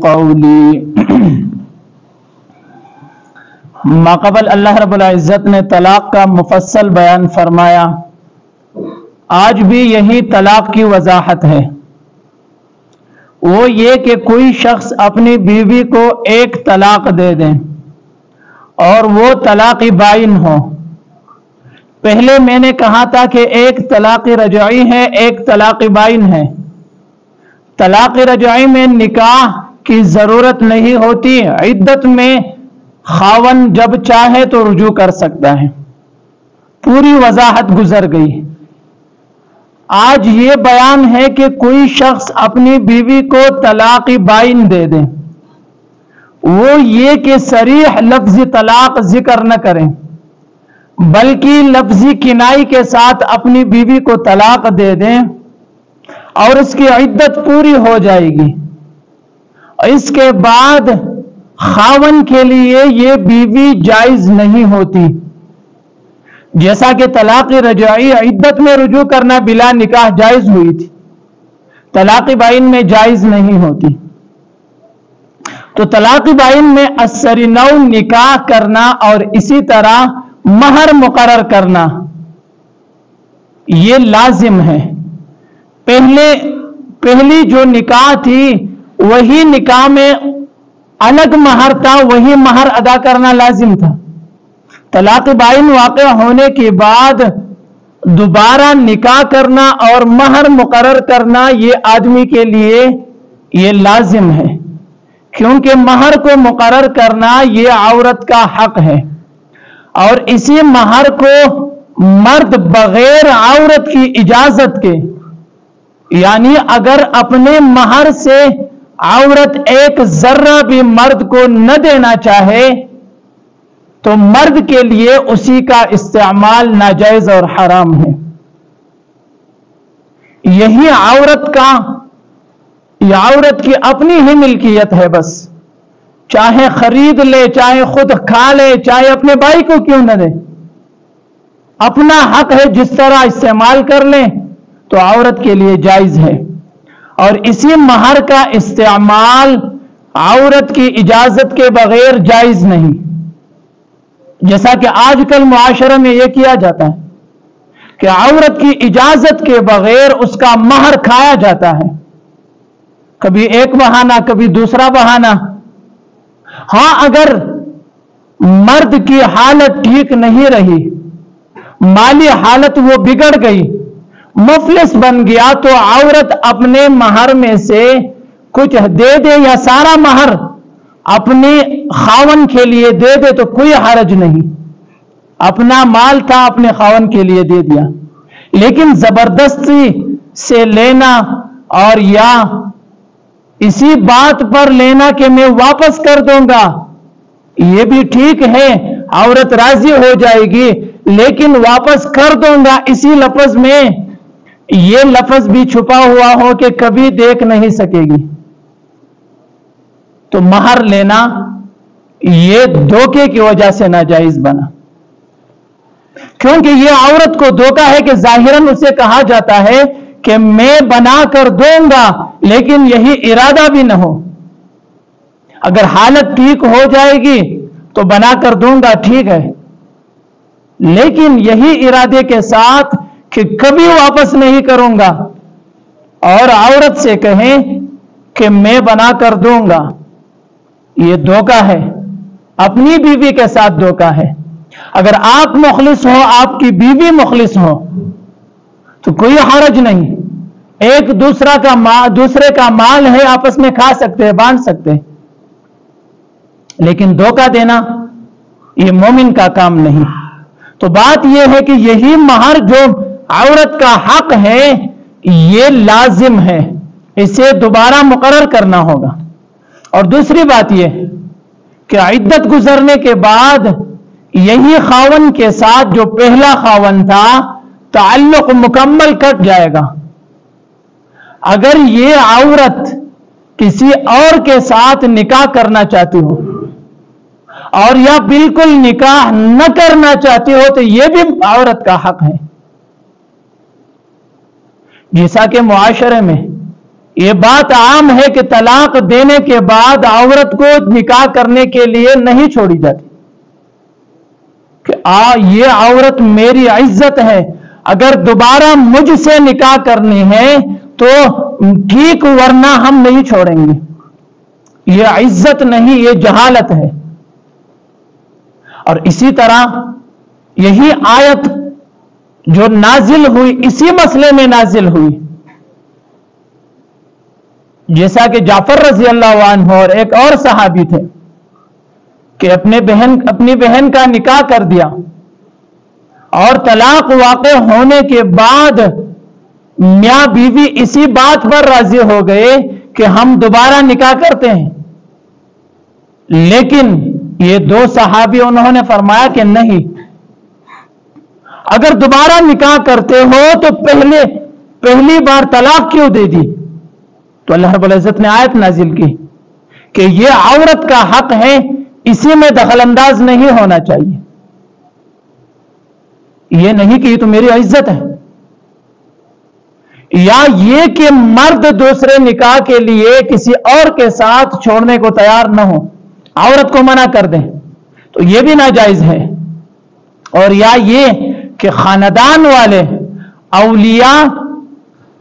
قولی ماقبل اللہ رب العزت نے طلاق کا مفصل بیان فرمایا. آج بھی یہی طلاق کی وضاحت ہے. وہ یہ کہ کوئی شخص اپنی بیوی کو ایک طلاق دے دیں اور وہ طلاق بائن ہو. پہلے میں نے کہا تھا کہ ایک طلاق رجعی ہے، ایک طلاق بائن ہے. طلاق رجعی میں نکاح کی ضرورت نہیں ہوتی، عدت میں خاوند جب چاہے تو رجوع کر سکتا ہے. پوری وضاحت گزر گئی. آج یہ بیان ہے کہ کوئی شخص اپنی بیوی کو طلاق بائن دے دے. وہ یہ کہ صریح لفظی طلاق ذکر نہ کریں بلکہ لفظی کنائی کے ساتھ اپنی بیوی کو طلاق دے دیں اور اس کی عدت پوری ہو جائے گی. اس کے بعد خاوند کے لیے یہ بیوی جائز نہیں ہوتی، جیسا کہ طلاق رجعی عدت میں رجوع کرنا بلا نکاح جائز ہوئی تھی، طلاق بائن میں جائز نہیں ہوتی. تو طلاق بائن میں السرنو نکاح کرنا اور اسی طرح مہر مقرر کرنا یہ لازم ہے. پہلی جو نکاح تھی وہی نکاح میں الگ مہر تھا، وہی مہر ادا کرنا لازم تھا. طلاق بائن واقع ہونے کے بعد دوبارہ نکاح کرنا اور مہر مقرر کرنا یہ آدمی کے لیے یہ لازم ہے، کیونکہ مہر کو مقرر کرنا یہ عورت کا حق ہے اور اسی مہر کو مرد بغیر عورت کی اجازت کے، یعنی اگر اپنے مہر سے عورت ایک ذرہ بھی مرد کو نہ دینا چاہے تو مرد کے لیے اسی کا استعمال ناجائز اور حرام ہے. یہی عورت کی اپنی ہی ملکیت ہے. بس چاہے خرید لے، چاہے خود کھا لے، چاہے اپنے بھائی کو کیوں نہ دے، اپنا حق ہے. جس طرح استعمال کر لیں تو عورت کے لیے جائز ہے. اور اسی مہر کا استعمال عورت کی اجازت کے بغیر جائز نہیں، جیسا کہ آج کل معاشرے میں یہ کیا جاتا ہے کہ عورت کی اجازت کے بغیر اس کا مہر کھایا جاتا ہے. کبھی ایک بہانہ، کبھی دوسرا بہانہ. ہاں، اگر مرد کی حالت ٹھیک نہیں رہی، مالی حالت وہ بگڑ گئی، مفلس بن گیا، تو عورت اپنے مہر میں سے کچھ دے دے یا سارا مہر اپنے خاوند کے لیے دے دے تو کوئی حرج نہیں. اپنا مال تھا، اپنے خاوند کے لیے دے دیا. لیکن زبردستی سے لینا اور یا اسی بات پر لینا کہ میں واپس کر دوں گا، یہ بھی ٹھیک ہے، عورت راضی ہو جائے گی، لیکن واپس کر دوں گا اسی لفظ میں یہ لفظ بھی چھپا ہوا ہو کہ کبھی دیکھ نہیں سکے گی، تو مہر لینا یہ دھوکے کی وجہ سے ناجائز بنا. کیونکہ یہ عورت کو دھوکا ہے کہ ظاہراً اسے کہا جاتا ہے کہ میں بنا کر دوں گا، لیکن یہی ارادہ بھی نہ ہو. اگر حالت ٹھیک ہو جائے گی تو بنا کر دوں گا، ٹھیک ہے، لیکن یہی ارادے کے ساتھ کہ کبھی واپس نہیں کروں گا اور عورت سے کہیں کہ میں بنا کر دوں گا، یہ دھوکا ہے، اپنی بیوی کے ساتھ دھوکا ہے. اگر آپ مخلص ہو، آپ کی بیوی مخلص ہو تو کوئی حرج نہیں، ایک دوسرے کا مال ہے، آپس میں کھا سکتے ہیں، بانٹ سکتے ہیں. لیکن دھوکا دینا یہ مومن کا کام نہیں. تو بات یہ ہے کہ یہی مہر جو عورت کا حق ہے یہ لازم ہے، اسے دوبارہ مقرر کرنا ہوگا. اور دوسری بات یہ کہ عدت گزرنے کے بعد یہی خاوند کے ساتھ جو پہلا خاوند تھا تعلق مکمل کٹ جائے گا. اگر یہ عورت کسی اور کے ساتھ نکاح کرنا چاہتی ہو اور یا بالکل نکاح نہ کرنا چاہتی ہو تو یہ بھی عورت کا حق ہے. جیسا کہ معاشرے میں یہ بات عام ہے کہ طلاق دینے کے بعد عورت کو نکاح کرنے کے لیے نہیں چھوڑی جاتی کہ یہ عورت میری عزت ہے، اگر دوبارہ مجھ سے نکاح کرنی ہے تو ٹھیک، ورنہ ہم نہیں چھوڑیں گے۔ یہ عزت نہیں، یہ جہالت ہے۔ اور اسی طرح یہی آیت جو نازل ہوئی اسی مسئلے میں نازل ہوئی، جیسا کہ جعفر رضی اللہ عنہ اور ایک اور صحابی تھے کہ اپنی بہن کا نکاح کر دیا اور طلاق واقع ہونے کے بعد میاں بیوی اسی بات پر راضی ہو گئے کہ ہم دوبارہ نکاح کرتے ہیں، لیکن یہ دو صحابی انہوں نے فرمایا کہ نہیں، اگر دوبارہ نکاح کرتے ہو تو پہلی بار طلاق کیوں دے دی؟ تو اللہ رب العزت نے آیت نازل کی کہ یہ عورت کا حق ہے، اسی میں دخل انداز نہیں ہونا چاہیے۔ یہ نہیں کہ یہ تو میری عزت ہے، یا یہ کہ مرد دوسرے نکاح کے لیے کسی اور کے ساتھ چھوڑنے کو تیار نہ ہو، عورت کو منع کر دیں تو یہ بھی ناجائز ہے۔ اور یا یہ کہ خاندان والے اولیاء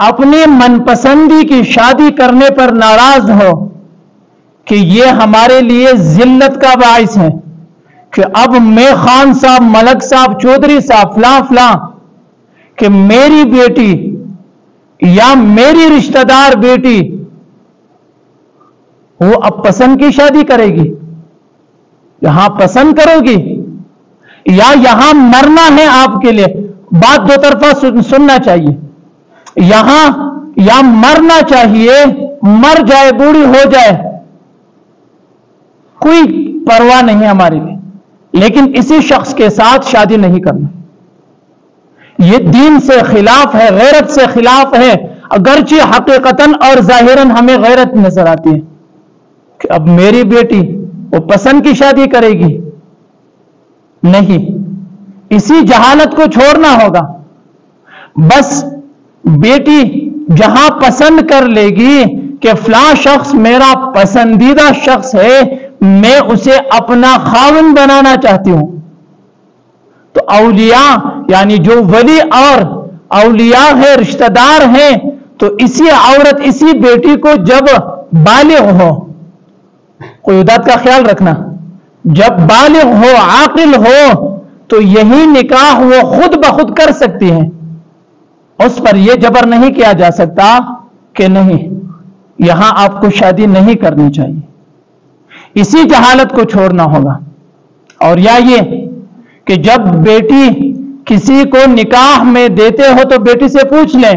اپنی من پسندی کی شادی کرنے پر ناراض ہو کہ یہ ہمارے لیے ذلت کا باعث ہے کہ اب میں خان صاحب، ملک صاحب، چودھری صاحب، فلاں فلاں، کہ میری بیٹی یا میری رشتہ دار بیٹی وہ اب پسند کی شادی کرے گی، یہاں پسند کرو گی یا یہاں مرنا ہے آپ کے لیے؟ بات دو طرفہ سننا چاہیے، یہاں یا مرنا چاہیے، مر جائے، بوڑھی ہو جائے، کوئی پرواہ نہیں ہمارے لیے، لیکن اسی شخص کے ساتھ شادی نہیں کرنا۔ یہ دین سے خلاف ہے، غیرت سے خلاف ہے، اگرچہ حقیقتاً اور ظاہراً ہمیں غیرت نظر آتی ہے کہ اب میری بیٹی وہ پسند کی شادی کرے گی، نہیں، اسی جہالت کو چھوڑنا ہوگا۔ بس بیٹی جہاں پسند کر لے گی کہ فلاں شخص میرا پسندیدہ شخص ہے، میں اسے اپنا خاوند بنانا چاہتی ہوں، تو اولیاء یعنی جو ولی اور اولیاء ہے، رشتہ دار ہیں، تو اسی عورت، اسی بیٹی کو جب بالغ ہو، قیودات کا خیال رکھنا، جب بالغ ہو، عاقل ہو، تو یہی نکاح وہ خود بخود کر سکتی ہیں، اس پر یہ جبر نہیں کیا جا سکتا کہ نہیں یہاں آپ کو شادی نہیں کرنی چاہیے۔ اسی جہالت کو چھوڑنا ہوگا۔ اور یا یہ کہ جب بیٹی کسی کو نکاح میں دیتے ہو تو بیٹی سے پوچھ لیں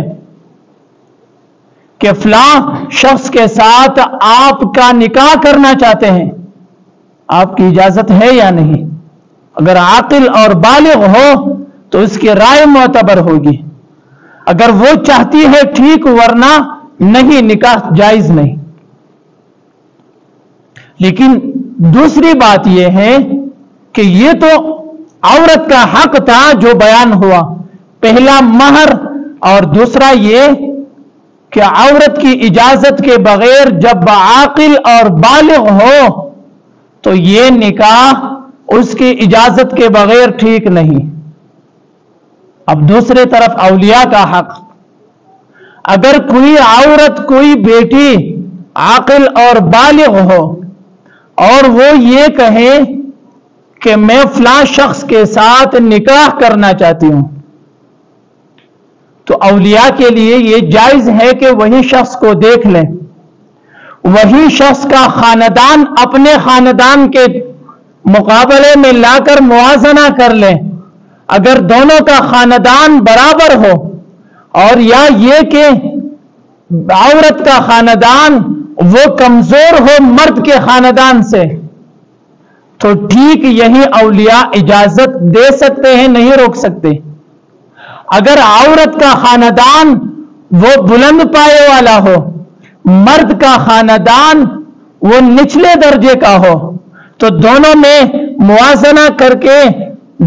کہ فلاں شخص کے ساتھ آپ کا نکاح کرنا چاہتے ہیں، آپ کی اجازت ہے یا نہیں؟ اگر عاقل اور بالغ ہو تو اس کی رائے معتبر ہوگی، اگر وہ چاہتی ہے ٹھیک، ورنہ نہیں، نکاح جائز نہیں۔ لیکن دوسری بات یہ ہے کہ یہ تو عورت کا حق تھا جو بیان ہوا، پہلا مہر، اور دوسرا یہ کہ عورت کی اجازت کے بغیر جب عاقل اور بالغ ہو تو یہ نکاح اس کی اجازت کے بغیر ٹھیک نہیں۔ اب دوسری طرف اولیاء کا حق، اگر کوئی عورت، کوئی بیٹی عاقل اور بالغ ہو اور وہ یہ کہے کہ میں فلاں شخص کے ساتھ نکاح کرنا چاہتی ہوں، تو اولیاء کے لیے یہ جائز ہے کہ وہی شخص کو دیکھ لیں، وہی شخص کا خاندان اپنے خاندان کے مقابلے میں لا کر موازنہ کر لیں، اگر دونوں کا خاندان برابر ہو، اور یا یہ کہ عورت کا خاندان وہ کمزور ہو مرد کے خاندان سے، تو ٹھیک یہی اولیاء اجازت دے سکتے ہیں، نہیں روک سکتے۔ اگر عورت کا خاندان وہ بلند پائے والا ہو، مرد کا خاندان وہ نچلے درجے کا ہو، تو دونوں میں موازنہ کر کے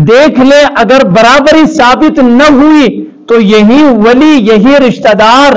دیکھ لے، اگر برابری ثابت نہ ہوئی تو یہی ولی، یہی رشتہ دار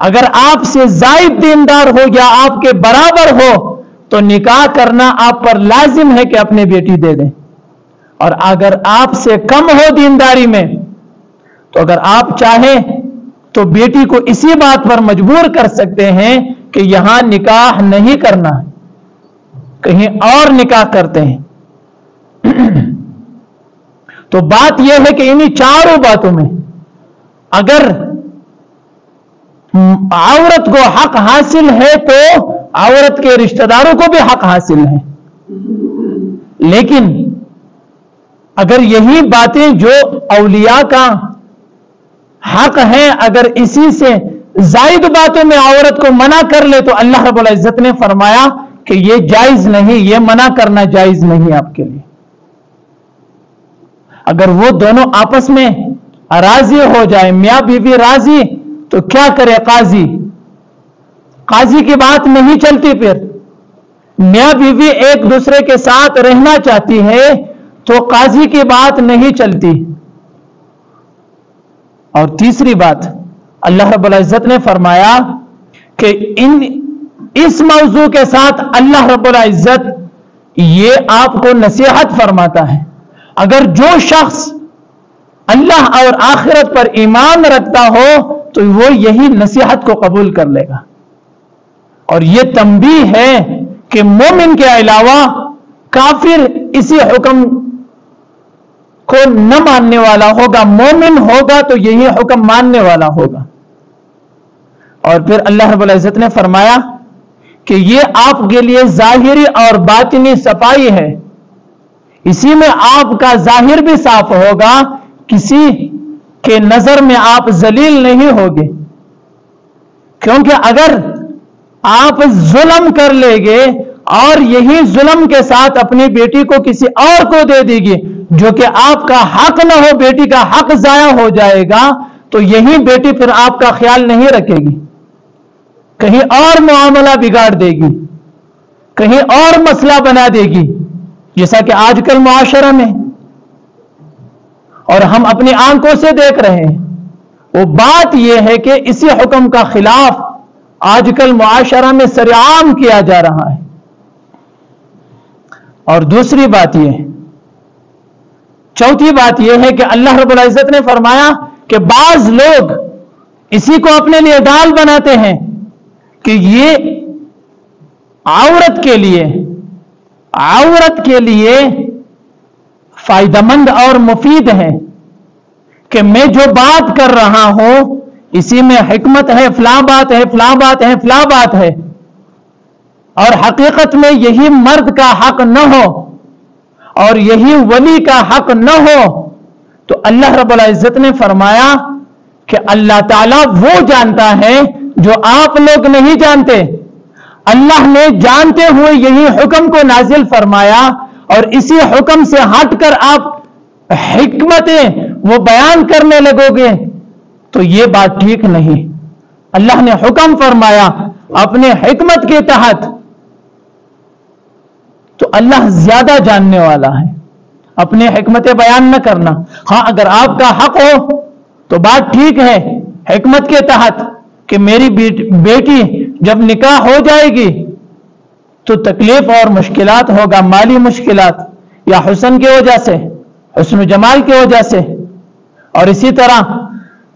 اگر آپ سے زائد دیندار ہو یا آپ کے برابر ہو تو نکاح کرنا آپ پر لازم ہے کہ اپنی بیٹی دے دیں. اور اگر آپ سے کم ہو دینداری میں تو اگر آپ چاہیں تو بیٹی کو اسی بات پر مجبور کر سکتے ہیں کہ یہاں نکاح نہیں کرنا، کہیں اور نکاح کرتے ہیں. تو بات یہ ہے کہ انہی چاروں باتوں میں اگر عورت کو حق حاصل ہے تو عورت کے رشتہ داروں کو بھی حق حاصل ہے. لیکن اگر یہی باتیں جو اولیاء کا حق ہیں اگر اسی سے زائد باتوں میں عورت کو منع کر لے تو اللہ رب العزت نے فرمایا کہ یہ جائز نہیں، یہ منع کرنا جائز نہیں آپ کے لیے. اگر وہ دونوں آپس میں راضی ہو جائے، میاں بیوی راضی، تو کیا کرے قاضی؟ قاضی کی بات نہیں چلتی. پھر میاں بیوی ایک دوسرے کے ساتھ رہنا چاہتی ہے تو قاضی کی بات نہیں چلتی. اور تیسری بات اللہ رب العزت نے فرمایا کہ اس موضوع کے ساتھ اللہ رب العزت یہ آپ کو نصیحت فرماتا ہے. اگر جو شخص اللہ اور آخرت پر ایمان رکھتا ہو تو وہ یہی نصیحت کو قبول کر لے گا. اور یہ تنبیہ ہے کہ مومن کے علاوہ کافر اسی حکم کو نہ ماننے والا ہوگا، مومن ہوگا تو یہی حکم ماننے والا ہوگا. اور پھر اللہ رب العزت نے فرمایا کہ یہ آپ کے لیے ظاہری اور باطنی صفائی ہے. اسی میں آپ کا ظاہر بھی صاف ہوگا، کسی کے نظر میں آپ ذلیل نہیں ہوگے. کیونکہ اگر آپ ظلم کر لیں گے اور یہی ظلم کے ساتھ اپنی بیٹی کو کسی اور کو دے دے گی جو کہ آپ کا حق نہ ہو، بیٹی کا حق ضائع ہو جائے گا، تو یہی بیٹی پھر آپ کا خیال نہیں رکھے گی، کہیں اور معاملہ بگاڑ دے گی، کہیں اور مسئلہ بنا دے گی، جیسا کہ آج کل معاشرہ میں اور ہم اپنی آنکھوں سے دیکھ رہے ہیں. وہ بات یہ ہے کہ اسی حکم کا خلاف آج کل معاشرہ میں سرعام کیا جا رہا ہے. اور دوسری بات یہ، چوتھی بات یہ ہے کہ اللہ رب العزت نے فرمایا کہ بعض لوگ اسی کو اپنے لیے ڈال بناتے ہیں کہ یہ عورت کے لیے فائدہ مند اور مفید ہے کہ میں جو بات کر رہا ہوں اسی میں حکمت ہے، فلاں بات ہے، فلاں بات ہے، فلاں بات ہے، اور حقیقت میں یہی مرد کا حق نہ ہو اور یہی ولی کا حق نہ ہو. تو اللہ رب العزت نے فرمایا کہ اللہ تعالیٰ وہ جانتا ہے جو آپ لوگ نہیں جانتے. اللہ نے جانتے ہوئے یہی حکم کو نازل فرمایا اور اسی حکم سے ہٹ کر آپ حکمتیں وہ بیان کرنے لگو گے تو یہ بات ٹھیک نہیں. اللہ نے حکم فرمایا اپنے حکمت کے تحت، تو اللہ زیادہ جاننے والا ہے. اپنے حکمتیں بیان نہ کرنا. ہاں اگر آپ کا حق ہو تو بات ٹھیک ہے حکمت کے تحت کہ میری بیٹی جب نکاح ہو جائے گی تو تکلیف اور مشکلات ہوگا، مالی مشکلات یا حسن کی وجہ سے، حسن و جمال کی وجہ سے، اور اسی طرح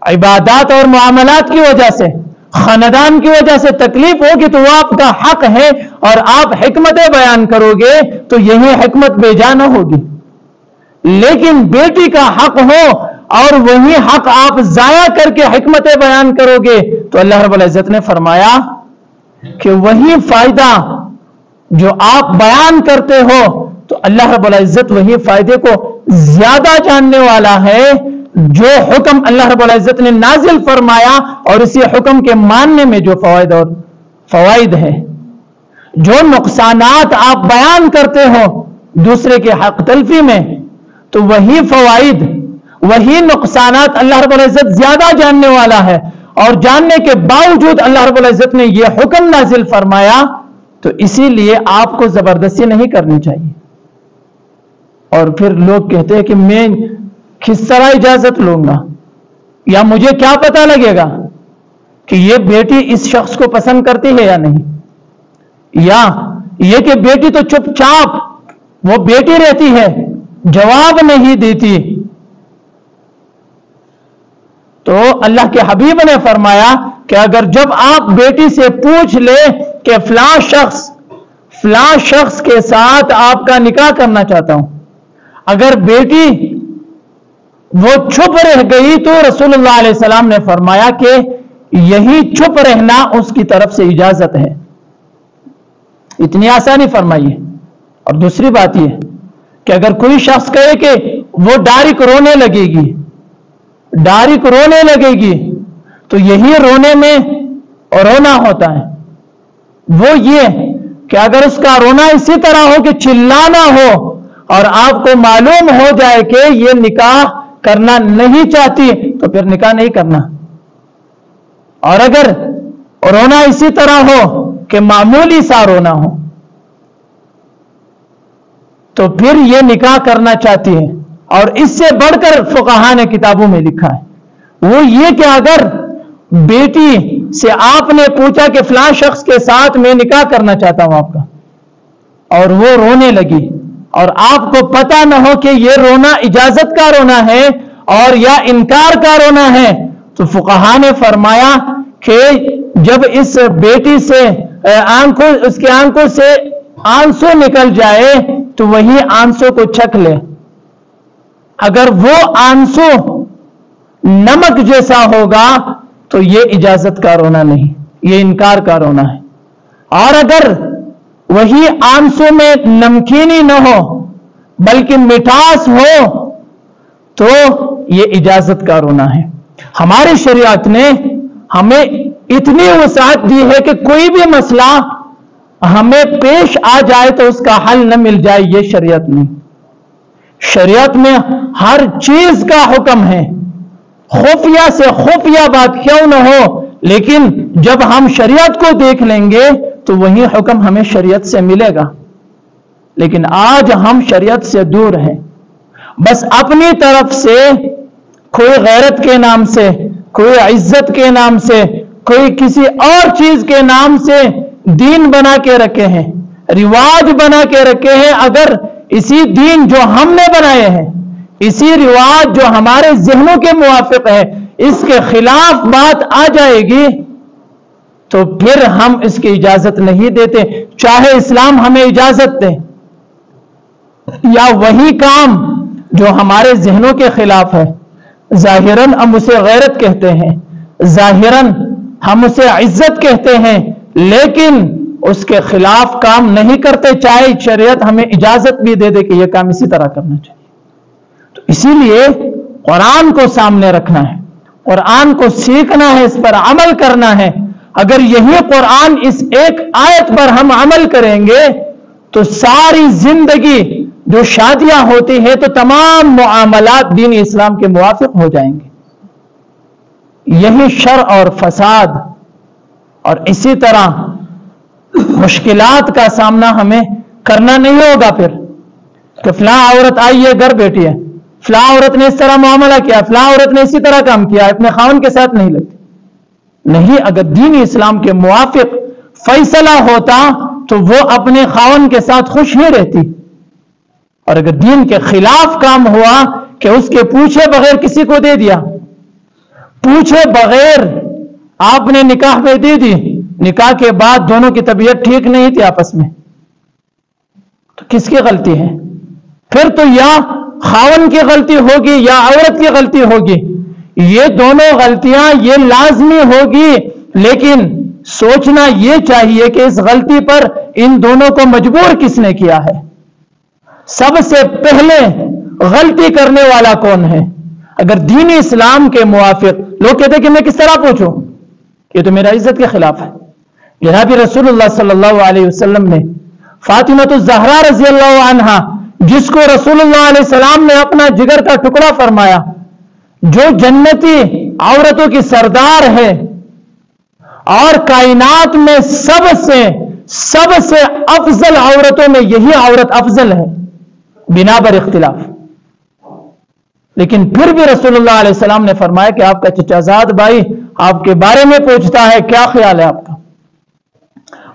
عبادات اور معاملات کی وجہ سے، خاندان کی وجہ سے تکلیف ہوگی تو وہ آپ کا حق ہے اور آپ حکمتیں بیان کرو گے تو یہی حکمت بے جا نہ ہوگی. لیکن بیٹی کا حق ہو اور وہی حق آپ ضائع کر کے حکمتیں بیان کرو گے تو اللہ رب العزت نے فرمایا کہ وہی فائدہ جو آپ بیان کرتے ہو تو اللہ رب العزت وہی فائدے کو زیادہ جاننے والا ہے. جو حکم اللہ رب العزت نے نازل فرمایا اور اسی حکم کے ماننے میں جو فوائد ہے، جو نقصانات آپ بیان کرتے ہو دوسرے کے حق تلفی میں، تو وہی فوائد وہی نقصانات اللہ رب العزت زیادہ جاننے والا ہے. اور جاننے کے باوجود اللہ رب العزت نے یہ حکم نازل فرمایا تو اسی لیے آپ کو زبردستی نہیں کرنی چاہیے. اور پھر لوگ کہتے ہیں کہ میں کس طرح اجازت لوں گا یا مجھے کیا پتہ لگے گا کہ یہ بیٹی اس شخص کو پسند کرتی ہے یا نہیں, یا یہ کہ بیٹی تو چپ چاپ وہ بیٹی رہتی ہے, جواب نہیں دیتی. تو اللہ کے حبیب نے فرمایا کہ اگر جب آپ بیٹی سے پوچھ لے کہ فلاں شخص کے ساتھ آپ کا نکاح کرنا چاہتا ہوں, اگر بیٹی وہ چھپ رہ گئی تو رسول اللہ علیہ السلام نے فرمایا کہ یہی چھپ رہنا اس کی طرف سے اجازت ہے. اتنی آسانی فرمائی ہے. اور دوسری بات یہ کہ اگر کوئی شخص کہے کہ وہ ڈائریکٹ رونے لگے گی تو یہی رونے میں رونا ہوتا ہے. وہ یہ کہ اگر اس کا رونا اسی طرح ہو کہ چلانا ہو اور آپ کو معلوم ہو جائے کہ یہ نکاح کرنا نہیں چاہتی تو پھر نکاح نہیں کرنا. اور اگر رونا اسی طرح ہو کہ معمولی سا رونا ہو تو پھر یہ نکاح کرنا چاہتی ہے. اور اس سے بڑھ کر فقہا نے کتابوں میں لکھا ہے وہ یہ کہ اگر بیٹی سے آپ نے پوچھا کہ فلاں شخص کے ساتھ میں نکاح کرنا چاہتا ہوں آپ کا, اور وہ رونے لگی اور آپ کو پتہ نہ ہو کہ یہ رونا اجازت کا رونا ہے اور یا انکار کا رونا ہے, تو فقہا نے فرمایا کہ جب اس بیٹی سے اس کی آنکھوں سے آنسو نکل جائے تو وہی آنسو کو چکھ لے. اگر وہ آنسو نمک جیسا ہوگا تو یہ اجازت کا رونا نہیں, یہ انکار کا رونا ہے. اور اگر وہی آنسو میں نمکینی نہ ہو بلکہ مٹھاس ہو تو یہ اجازت کا رونا ہے. ہماری شریعت نے ہمیں اتنی وسعت دی ہے کہ کوئی بھی مسئلہ ہمیں پیش آ جائے تو اس کا حل نہ مل جائے, یہ شریعت نہیں. شریعت میں ہر چیز کا حکم ہے, خفیہ سے خفیہ بات کیوں نہ ہو, لیکن جب ہم شریعت کو دیکھ لیں گے تو وہی حکم ہمیں شریعت سے ملے گا. لیکن آج ہم شریعت سے دور ہیں, بس اپنی طرف سے کوئی غیرت کے نام سے, کوئی عزت کے نام سے, کوئی کسی اور چیز کے نام سے دین بنا کے رکھے ہیں, رواج بنا کے رکھے ہیں. اگر اسی دین جو ہم نے بنائے ہیں, اسی رواج جو ہمارے ذہنوں کے موافق ہے, اس کے خلاف بات آ جائے گی تو پھر ہم اس کی اجازت نہیں دیتے, چاہے اسلام ہمیں اجازت دے. یا وہی کام جو ہمارے ذہنوں کے خلاف ہے, ظاہراً ہم اسے غیرت کہتے ہیں, ظاہراً ہم اسے عزت کہتے ہیں, لیکن اس کے خلاف کام نہیں کرتے, چاہے شریعت ہمیں اجازت بھی دے دے کہ یہ کام اسی طرح کرنا چاہیے. تو اسی لیے قرآن کو سامنے رکھنا ہے, قرآن کو سیکھنا ہے, اس پر عمل کرنا ہے. اگر یہی قرآن اس ایک آیت پر ہم عمل کریں گے تو ساری زندگی جو شادیاں ہوتی ہیں تو تمام معاملات دین اسلام کے موافق ہو جائیں گے. یہی شر اور فساد اور اسی طرح مشکلات کا سامنا ہمیں کرنا نہیں ہوگا. پھر کہ فلاں عورت آئی ہے گھر بیٹھی ہے, فلاں عورت نے اس طرح معاملہ کیا, فلاں عورت نے اسی طرح کام کیا, اپنے خاوند کے ساتھ نہیں لگتی. نہیں, اگر دین اسلام کے موافق فیصلہ ہوتا تو وہ اپنے خاوند کے ساتھ خوش ہی رہتی. اور اگر دین کے خلاف کام ہوا کہ اس کے پوچھے بغیر کسی کو دے دیا, پوچھے بغیر آپ نے نکاح میں دے دی, نکاح کے بعد دونوں کی طبیعت ٹھیک نہیں تھی آپس میں, تو کس کی غلطی ہے؟ پھر تو یا خاوند کی غلطی ہوگی یا عورت کی غلطی ہوگی. یہ دونوں غلطیاں یہ لازمی ہوگی, لیکن سوچنا یہ چاہیے کہ اس غلطی پر ان دونوں کو مجبور کس نے کیا ہے. سب سے پہلے غلطی کرنے والا کون ہے؟ اگر دین اسلام کے موافق لوگ کہتے ہیں کہ میں کس طرح پوچھوں, یہ تو میرا عزت کے خلاف ہے. جناب رسول اللہ صلی اللہ علیہ وسلم نے فاطمہ الزہرا رضی اللہ عنہا, جس کو رسول اللہ علیہ السلام نے اپنا جگر کا ٹکڑا فرمایا, جو جنتی عورتوں کی سردار ہے اور کائنات میں سب سے افضل عورتوں میں یہی عورت افضل ہے بنا بر اختلاف. لیکن پھر بھی رسول اللہ علیہ السلام نے فرمایا کہ آپ کا چچا زاد بھائی آپ کے بارے میں پوچھتا ہے، کیا خیال ہے آپ کا؟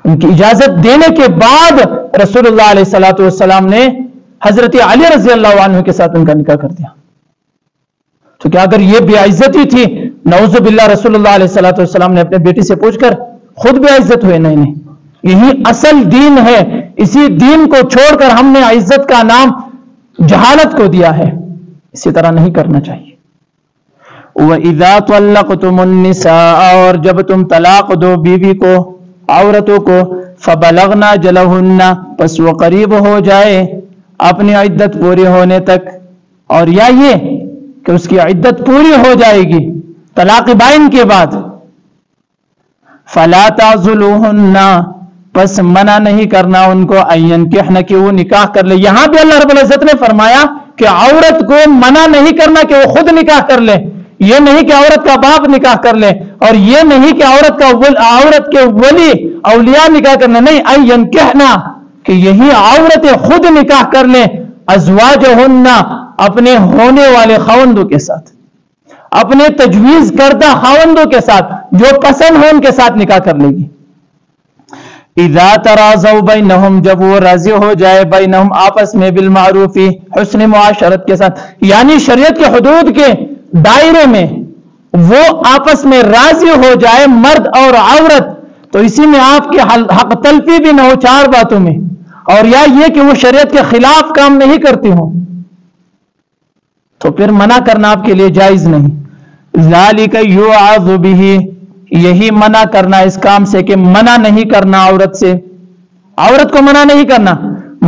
ان کی اجازت دینے کے بعد رسول اللہ علیہ الصلوۃ والسلام نے حضرت علی رضی اللہ عنہ کے ساتھ ان کا نکاح کر دیا. تو کیا اگر یہ بے عزتی تھی؟ نعوذ باللہ، رسول اللہ علیہ الصلوۃ والسلام نے اپنے بیٹی سے پوچھ کر خود بے عزت ہوئے؟ نہیں، یہی اصل دین ہے. اسی دین کو چھوڑ کر ہم نے عزت کا نام جہالت کو دیا ہے. اسی طرح نہیں کرنا چاہیے. وَإِذَا طَلَّقْتُمُ النِّسَاءَ، اور جب تم طلاق دو بیوی کو، عورتوں کو، فَبَلَغْنَا أَجَلَهُنَّ، پس وہ قریب ہو جائے اپنی عدت پوری ہونے تک. اور یا یہ کہ اس کی عدت پوری ہو جائے گی طلاق بائن کے بعد. فَلَا تَعْضُلُوهُنَّ، پس منع نہیں کرنا ان کو، اَيَّنْكِحْنَ، کہ وہ نکاح کر لے. یہاں بھی اللہ رب العزت نے فرمایا کہ عورت کو منع نہیں کرنا کہ وہ خود نکاح کر لے. یہ نہیں کہ عورت کا باپ نکاح کر لے، اور یہ نہیں کہ عورت کے ولی اولیاء نکاح کرنا. نہیں، اَيَّنْكِحْنَ، کہ یہی عورتیں خود نکاح کر لیں ازواجہن، اپنے ہونے والے خاوندوں کے ساتھ، اپنے تجویز کردہ خاوندوں کے ساتھ، جو پسند ہو ان کے ساتھ نکاح کر لے گی. اذا تراضوا بینہم، جب وہ راضی ہو جائے، بینہم، آپس میں، بالمعروف، حسن معاشرت کے ساتھ، یعنی شریعت کے حدود کے دائرے میں وہ آپس میں راضی ہو جائے مرد اور عورت. تو اسی میں آپ کی حق تلفی بھی نہ ہو 4 باتوں میں، اور یا یہ کہ وہ شریعت کے خلاف کام نہیں کرتی ہوں، تو پھر منع کرنا آپ کے لیے جائز نہیں. ذالک یوعظ بہ، یہی منع کرنا اس کام سے کہ منع نہیں کرنا عورت سے، عورت کو منع نہیں کرنا.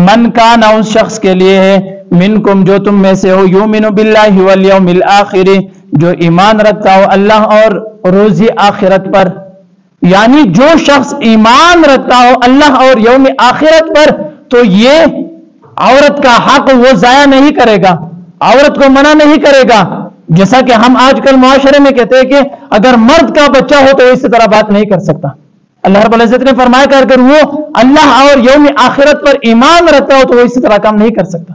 من کان، اس شخص کے لیے ہے، منکم، جو تم میں سے ہو، یؤمن باللہ والیوم الآخر، جو ایمان رکھتا ہو اللہ اور روز آخرت پر. یعنی جو شخص ایمان رکھتا ہو اللہ اور یوم آخرت پر، تو یہ عورت کا حق وہ ضائع نہیں کرے گا، عورت کو منع نہیں کرے گا. جیسا کہ ہم آج کل معاشرے میں کہتے ہیں کہ اگر مرد کا بچہ ہو تو اس طرح بات نہیں کر سکتا. اللہ رب العزت نے فرمایا کہ اگر وہ اللہ اور یوم آخرت پر ایمان رکھتا ہو تو وہ اسی طرح کام نہیں کر سکتا.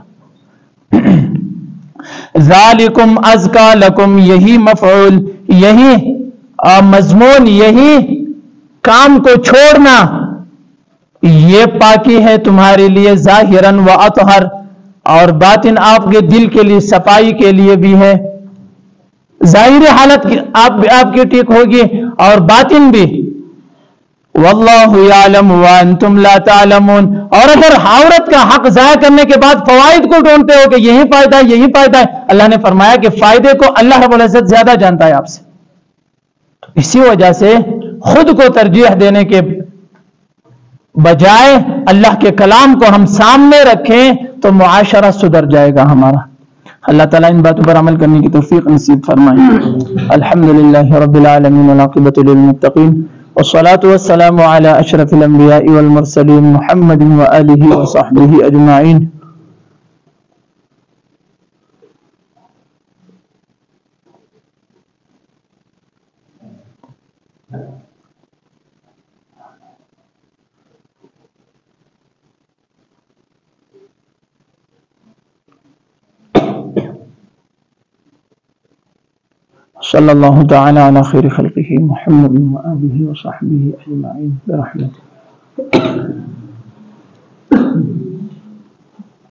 ذالکم ازکا لکم، یہی مفعول، یہی مضمون، یہی کام کو چھوڑنا، یہ پاکی ہے تمہارے لیے، ظاہراً و اطہر، اور باطن آپ کے دل کے لیے صفائی کے لیے بھی ہے. ظاہری حالت آپ کی ٹھیک ہوگی اور باطن بھی. واللہ یعلم وانتم لا تعلمون، اور اگر عورت کا حق ضائع کرنے کے بعد فوائد کو ڈھونڈتے ہو کہ یہی فائدہ ہے یہی فائدہ ہے، اللہ نے فرمایا کہ فائدے کو اللہ رب العزت زیادہ جانتا ہے آپ سے. اسی وجہ سے خود کو ترجیح دینے کے بجائے اللہ کے کلام کو ہم سامنے رکھیں تو معاشرہ سدھر جائے گا ہمارا. اللہ تعالیٰ ان باتوں پر عمل کرنے کی توفیق نصیب فرمائے. الحمدللہ رب العالمین والعاقبۃ للمتقین، والصلاة والسلام على اشرف الانبیاء والمرسلین محمد وآلہ وصحبہ اجمعین. صلی اللہ تعالی علی خیر خلقہ محمد وآلہ وصحبہ اجمعین برحمتہ.